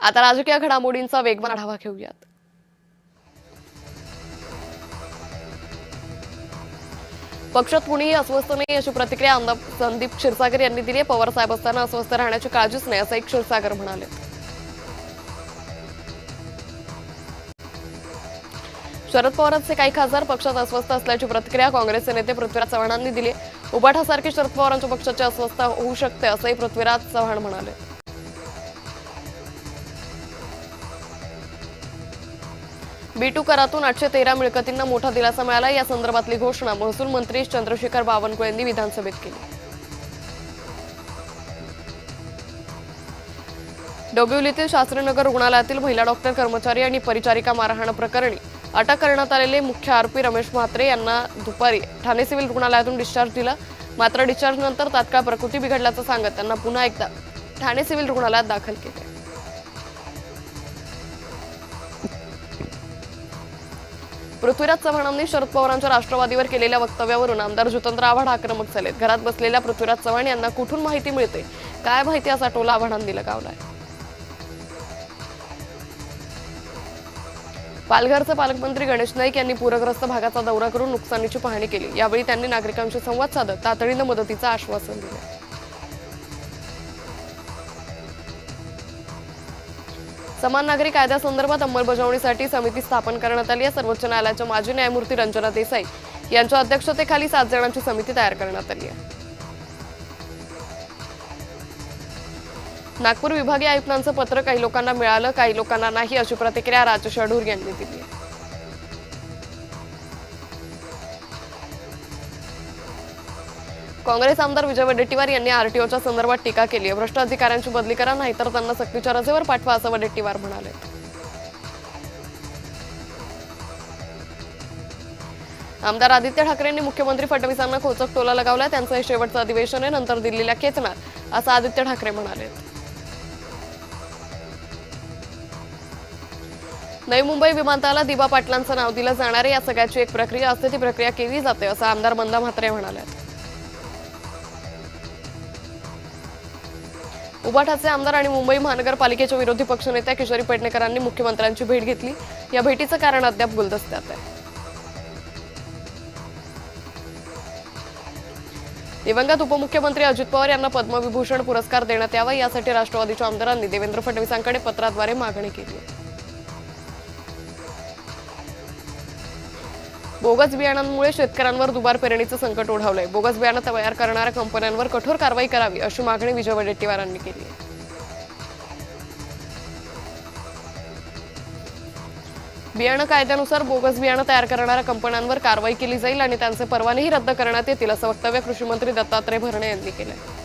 आता राजकीय घडामोडींचा वेगवान आढावा घेऊयात। पक्षात कुणीही अस्वस्थ नाही अशी प्रतिक्रिया आमदार संदीप क्षीरसागर यांनी दिली आहे। पवार साहेब असताना अस्वस्थ राहण्याची काळजीच नाही असं क्षीरसागर म्हणाले। शरद पवारांचे काही खासदार पक्षात अस्वस्थ असल्याची प्रतिक्रिया काँग्रेसचे नेते पृथ्वीराज चव्हाणांनी दिली। उबाठासारखी शरद पवारांच्या पक्षाची अस्वस्थता होऊ शकते असंही पृथ्वीराज चव्हाण म्हणाले। B2 करातून 813 मिळकतींना मोठा दिलासा मिळाला। या संदर्भातली घोषणा महसूल मंत्री चंद्रशेखर बावनकुळे यांनी विधानसभेत केली। डोंबिवलीतील शास्त्रीनगर रुग्णालयातील महिला डॉक्टर कर्मचारी आणि परिचारिका मारहाण प्रकरणी अटक करण्यात आलेले मुख्य आरोपी रमेश म्हात्रे यांना दुपारी ठाणे सिव्हिल रुग्णालयातून डिस्चार्ज दिला। मात्र डिस्चार्ज नंतर तात्काळ प्रकृती बिघडल्याचं सांगत त्यांना पुन्हा एकदा ठाणे सिव्हिल रुग्णालयात दाखल केले। पृथ्वीराज चव्हाणांनी शरद पवारांच्या राष्ट्रवादीवर केलेल्या वक्तव्यावरून आमदार जितेंद्र आव्हाड आक्रमक झालेत। घरात बसलेल्या पृथ्वीराज चव्हाण यांना कुठून माहिती मिळते, काय माहिती असा टोला आव्हाडांनी लगावलाय। पालघरचे पालकमंत्री गणेश नाईक यांनी पूरग्रस्त भागाचा दौरा करून नुकसानीची पाहणी केली। यावेळी त्यांनी नागरिकांशी संवाद साधत तातडीने मदतीचं आश्वासन दिले। समान नागरी कायद्यासंदर्भात अंमलबजावणीसाठी समिती स्थापन करण्यात आली आहे। सर्वोच्च न्यायालयाच्या माजी न्यायमूर्ती रंजना देसाई यांच्या अध्यक्षतेखाली 7 जणांची समिती तयार करण्यात आली आहे। नागपूर विभागीय आयुक्तांचं पत्र काही लोकांना मिळालं, काही लोकांना नाही अशी प्रतिक्रिया राजेश अढूर यांनी दिली आहे। काँग्रेस आमदार विजय वडेट्टीवार यांनी आरटीओच्या संदर्भात टीका केली आहे। भ्रष्ट अधिकाऱ्यांची बदली करा, नाहीतर त्यांना सक्तीच्या रजेवर पाठवा असं वडेट्टीवार म्हणाले। आमदार आदित्य ठाकरेंनी मुख्यमंत्री फडणवीसांना खोचक टोला लगावला। त्यांचं हे शेवटचं अधिवेशन आहे, नंतर दिल्लीला खेचणार असं आदित्य ठाकरे म्हणाले। नवी मुंबई विमानतळाला दिबा पाटलांचं नाव दिलं जाणार आहे। या सगळ्याची एक प्रक्रिया असते, ती प्रक्रिया केली जाते असं आमदार मंदा म्हात्रे म्हणाले। उबाठाचे आमदार आणि मुंबई महानगरपालिकेच्या विरोधी पक्षनेत्या किशोरी पेडणेकरांनी मुख्यमंत्र्यांची भेट घेतली। या भेटीचं कारण अद्याप गुलदस्त्यात आहे। दिवंगत उपमुख्यमंत्री अजित पवार यांना पद्मविभूषण पुरस्कार देण्यात यावा यासाठी राष्ट्रवादीच्या आमदारांनी देवेंद्र फडणवीसांकडे पत्राद्वारे मागणी केली आहे। बोगस बियाणांमुळे शेतकऱ्यांवर दुबार पेरणीचं संकट ओढावलंय। बोगस बियाणं तयार करणाऱ्या कंपन्यांवर कठोर कारवाई करावी अशी मागणी विजय वडेट्टीवारांनी केली आहे। बियाणं कायद्यानुसार बोगस बियाणं तयार करणाऱ्या कंपन्यांवर कारवाई केली जाईल आणि त्यांचे परवानेही रद्द करण्यात येतील असं वक्तव्य कृषी मंत्री दत्तात्रय भरणे यांनी केलंय।